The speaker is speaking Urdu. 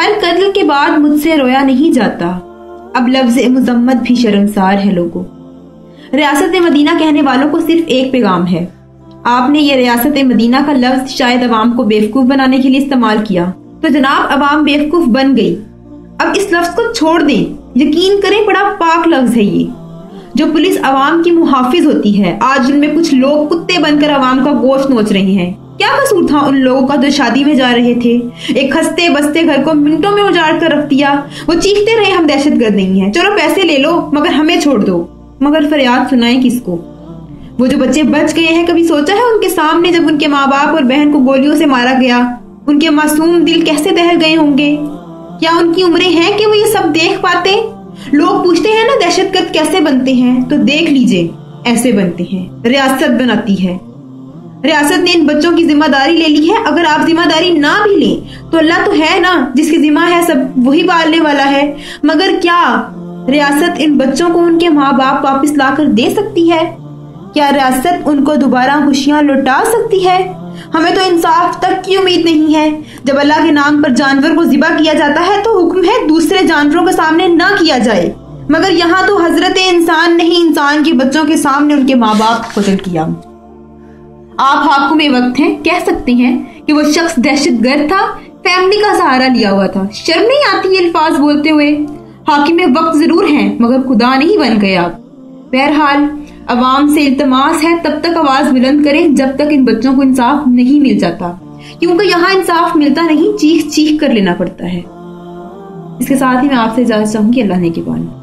ہر قتل کے بعد مجھ سے رویا نہیں جاتا، اب لفظ مذمت بھی شرمسار ہے لوگوں۔ ریاست مدینہ کہنے والوں کو صرف ایک پیغام ہے، آپ نے یہ ریاست مدینہ کا لفظ شاید عوام کو بیوقوف بنانے کے لیے استعمال کیا، تو جناب عوام بیوقوف بن گئی، اب اس لفظ کو چھوڑ دیں۔ یقین کریں بڑا پاک لفظ ہے یہ۔ جو پولیس عوام کی محافظ ہوتی ہے، آج ان میں کچھ لوگ کتے بن کر عوام کا گوشت نوچ رہے ہیں۔ کیا قصور تھا ان لوگوں کا جو شادی میں جا رہے تھے، ایک ہنستے بستے گھر کو منٹوں میں اجاڑ کر رکھ دیا؟ وہ چیختے رہے ہم دہشت گرد نہیں ہیں، چلو پیسے لے لو مگر ہمیں چھوڑ دو۔ مگر فریاد سنائیں کس کو؟ وہ جو بچے بچ گئے ہیں، کبھی سوچا ہے ان کے سامنے جب ان کے ماں باپ اور بہن کو گولیوں سے مارا گیا، ان کے معصوم دل کیسے دہل گئے ہوں گے؟ کیا ان کی عمریں ہیں کہ وہ یہ سب دیکھ پاتے؟ لوگ پوچھتے ہیں نا دہشت گرد کیسے بنتے ہیں، تو دیکھ لیجئے ایسے بنتے ہیں۔ ریاست بناتی ہے، ریاست نے ان بچوں کی ذمہ داری لے لی ہے۔ اگر آپ ذمہ داری نہ بھی لیں تو اللہ تو ہے نا جس کی ذمہ ہے سب، وہی پالنے والا ہے۔ مگر کیا ریاست ان بچوں کو ان کے ماں باپ واپس لا کر دے سکتی ہے؟ کیا ریاست ان کو دوبارہ خوشیاں لوٹا سکتی ہے؟ ہمیں تو انصاف تک کی امید نہیں ہے۔ جب اللہ کے نام پر جانور کو ذبح کیا جاتا ہے تو حکم ہے دوسرے جانوروں کے سامنے نہ کیا جائے، مگر یہاں تو حضرت انسان نے ہی انسان کے بچوں کے سامنے ان کے ماں باپ قتل کیا۔ آپ حاکم وقت ہیں، کہہ سکتے ہیں کہ وہ شخص دہشت گرد تھا، فیملی کا سہارا لیا ہوا تھا۔ شرم نہیں آتی یہ الفاظ بولتے ہوئے؟ حاکم وقت ضرور ہیں مگر خدا نہیں بن گئے آپ۔ بہرحال عوام سے التماس ہے تب تک آواز بلند کریں جب تک ان بچوں کو انصاف نہیں مل جاتا، کیونکہ یہاں انصاف ملتا نہیں، چیخ چیخ کر لینا پڑتا ہے۔ اس کے ساتھ ہی میں آپ سے اجازت چاہوں گی، اللہ نے کے بانی۔